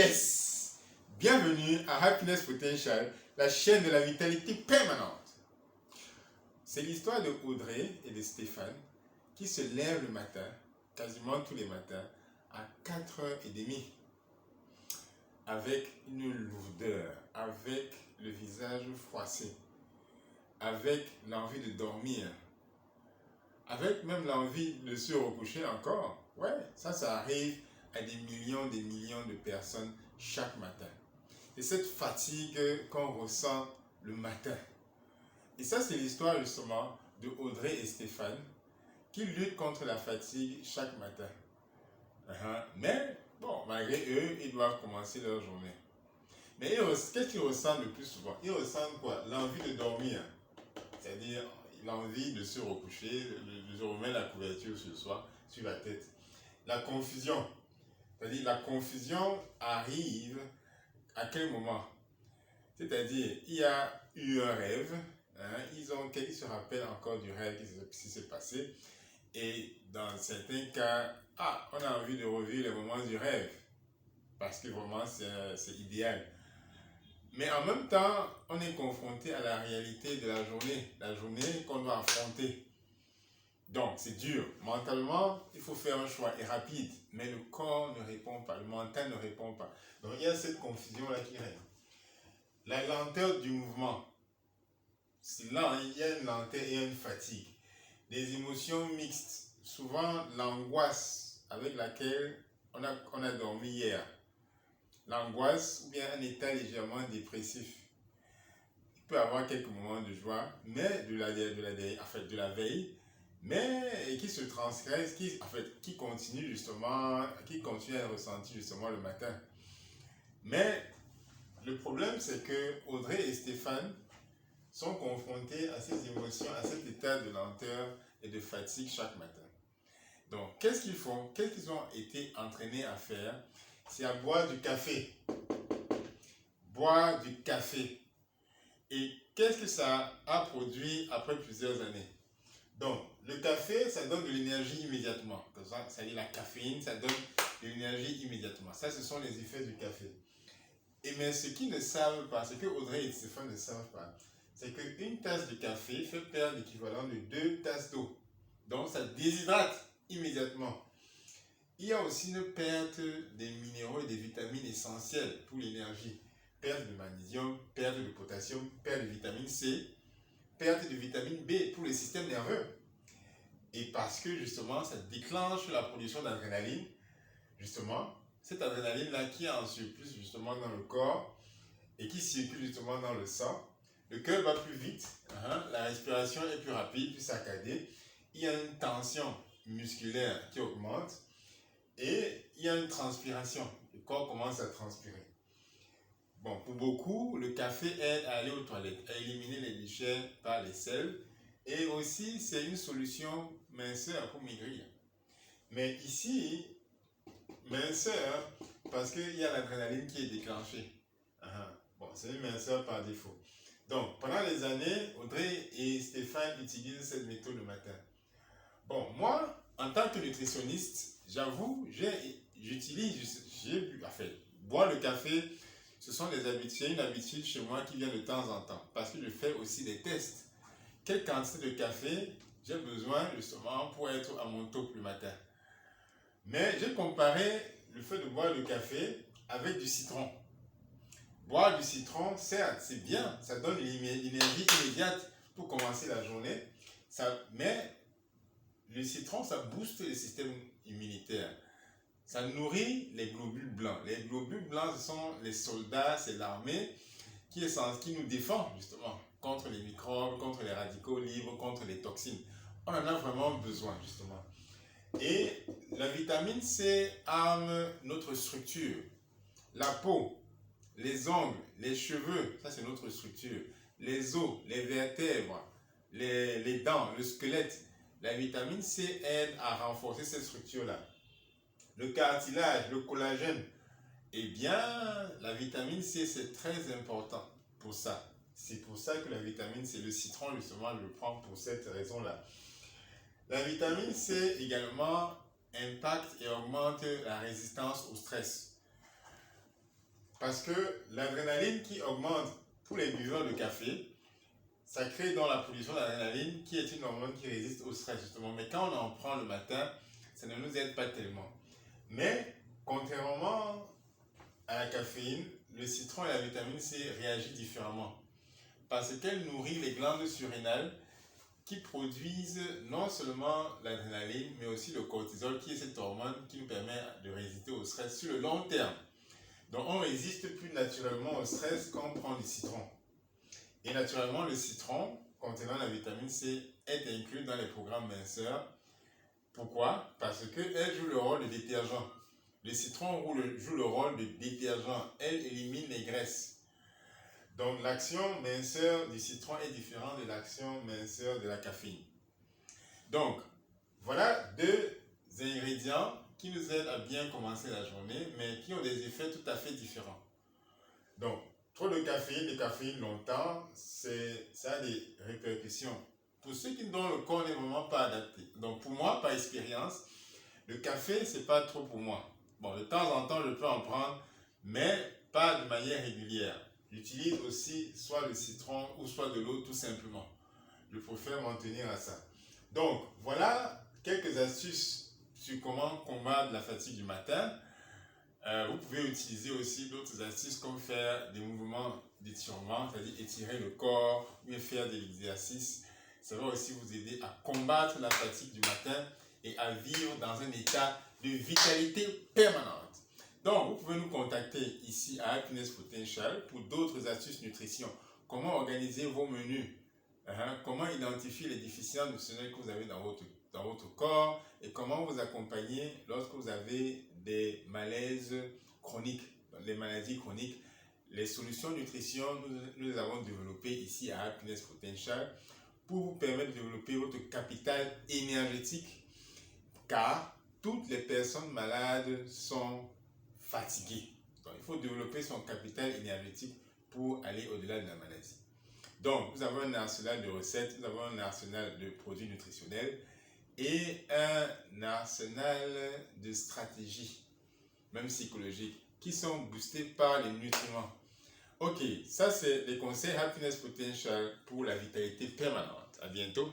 Yes! Bienvenue à Happiness Potential, la chaîne de la vitalité permanente. C'est l'histoire de Audrey et de Stéphane qui se lèvent le matin, quasiment tous les matins, à 4h30, avec une lourdeur, avec le visage froissé, avec l'envie de dormir, avec même l'envie de se recoucher encore. Ouais, ça arrive à des millions de personnes chaque matin. C'est cette fatigue qu'on ressent le matin. Et ça, c'est l'histoire justement de Audrey et Stéphane qui luttent contre la fatigue chaque matin. Mais, bon, malgré eux, ils doivent commencer leur journée. Mais qu'est-ce qu'ils ressentent le plus souvent? Ils ressentent quoi? L'envie de dormir. C'est-à-dire l'envie de se recoucher, de se remettre la couverture sur soi, sur la tête. La confusion. C'est-à-dire la confusion arrive à quel moment? C'est-à-dire, il y a eu un rêve, ils se rappellent encore du rêve qui s'est passé, et dans certains cas, on a envie de revivre les moments du rêve, parce que vraiment c'est idéal. Mais en même temps, on est confronté à la réalité de la journée qu'on doit affronter. Donc, c'est dur. Mentalement, il faut faire un choix, et rapide, mais le corps ne répond pas, le mental ne répond pas. Donc, il y a cette confusion-là qui règne. La lenteur du mouvement. C'est lent, il y a une lenteur et une fatigue. Des émotions mixtes. Souvent, l'angoisse avec laquelle on a dormi hier. L'angoisse ou bien un état légèrement dépressif. Il peut y avoir quelques moments de joie, mais de la veille, mais qui se transgresse, qui continue à être ressenti justement le matin. Mais le problème, c'est que Audrey et Stéphane sont confrontés à ces émotions, à cet état de lenteur et de fatigue chaque matin. Donc, qu'est-ce qu'ils font? Qu'est-ce qu'ils ont été entraînés à faire? C'est à boire du café. Boire du café. Et qu'est-ce que ça a produit après plusieurs années? Donc, le café, ça donne de l'énergie immédiatement. C'est-à-dire la caféine, ça donne de l'énergie immédiatement. Ça, ce sont les effets du café. Mais ce qu'ils ne savent pas, ce que Audrey et Stéphane ne savent pas, c'est qu'une tasse de café fait perdre l'équivalent de 2 tasses d'eau. Donc, ça déshydrate immédiatement. Il y a aussi une perte des minéraux et des vitamines essentielles pour l'énergie. Perte de magnésium, perte de potassium, perte de vitamine C, perte de vitamine B pour le système nerveux. Et parce que justement, ça déclenche la production d'adrénaline, justement, cette adrénaline-là qui est en surplus justement dans le corps et qui circule justement dans le sang. Le cœur va plus vite, la respiration est plus rapide, plus saccadée. Il y a une tension musculaire qui augmente et il y a une transpiration. Le corps commence à transpirer. Bon, pour beaucoup, le café aide à aller aux toilettes, à éliminer les déchets par les selles. Et aussi, c'est une solution minceur pour maigrir. Mais ici, minceur, parce qu'il y a l'adrénaline qui est déclenchée. Bon, c'est une minceur par défaut. Donc, pendant les années, Audrey et Stéphane utilisent cette méthode le matin. Bon, moi, en tant que nutritionniste, j'avoue, boire le café, c'est une habitude chez moi qui vient de temps en temps, parce que je fais aussi des tests. Quelle quantité de café j'ai besoin justement pour être à mon top le matin? Mais j'ai comparé le fait de boire le café avec du citron. Boire du citron, certes, c'est bien, ça donne une énergie immédiate pour commencer la journée, mais le citron, ça booste le système immunitaire. Ça nourrit les globules blancs. Les globules blancs, ce sont les soldats, c'est l'armée qui nous défend justement contre les microbes, contre les radicaux libres, contre les toxines. On en a vraiment besoin justement. Et la vitamine C arme notre structure. La peau, les ongles, les cheveux, ça c'est notre structure. Les os, les vertèbres, les dents, le squelette. La vitamine C aide à renforcer cette structure-là. Le cartilage, le collagène. Eh bien, la vitamine C, c'est très important pour ça. C'est pour ça que la vitamine C, le citron, justement, je le prends pour cette raison-là. La vitamine C également impacte et augmente la résistance au stress. Parce que l'adrénaline qui augmente pour les buveurs de café, ça crée dans la production d'adrénaline qui est une hormone qui résiste au stress justement. Mais quand on en prend le matin, ça ne nous aide pas tellement. Mais contrairement à la caféine, le citron et la vitamine C réagissent différemment parce qu'elles nourrissent les glandes surrénales qui produisent non seulement l'adrénaline, mais aussi le cortisol, qui est cette hormone qui nous permet de résister au stress sur le long terme. Donc on résiste plus naturellement au stress quand on prend du citron. Et naturellement, le citron contenant la vitamine C est inclus dans les programmes minceurs. Pourquoi? Parce qu'elle joue le rôle de détergent. Le citron joue le rôle de détergent. Elle élimine les graisses. Donc l'action minceur du citron est différente de l'action minceur de la caféine. Donc, voilà deux ingrédients qui nous aident à bien commencer la journée, mais qui ont des effets tout à fait différents. Donc, trop de caféine longtemps, ça a des répercussions. Pour ceux dont le corps n'est vraiment pas adapté. Donc, pour moi, par expérience, le café, c'est pas trop pour moi. Bon, de temps en temps, je peux en prendre, mais pas de manière régulière. J'utilise aussi soit le citron ou soit de l'eau tout simplement. Je préfère m'en tenir à ça. Donc, voilà quelques astuces sur comment combattre la fatigue du matin. Vous pouvez utiliser aussi d'autres astuces comme faire des mouvements d'étirement, c'est-à-dire étirer le corps ou faire des exercices. Ça va aussi vous aider à combattre la fatigue du matin et à vivre dans un état de vitalité permanente. Donc, vous pouvez nous contacter ici à Happiness Potential pour d'autres astuces nutrition. Comment organiser vos menus, comment identifier les déficiences nutritionnelles que vous avez dans votre corps et comment vous accompagner lorsque vous avez des malaises chroniques, les maladies chroniques. Les solutions nutrition, nous les avons développées ici à Happiness Potential pour vous permettre de développer votre capital énergétique, car toutes les personnes malades sont fatiguées. Donc, il faut développer son capital énergétique pour aller au-delà de la maladie. Donc, nous avons un arsenal de recettes, nous avons un arsenal de produits nutritionnels et un arsenal de stratégies, même psychologiques, qui sont boostés par les nutriments. Ok, ça c'est les conseils Happiness Potential pour la vitalité permanente. À bientôt.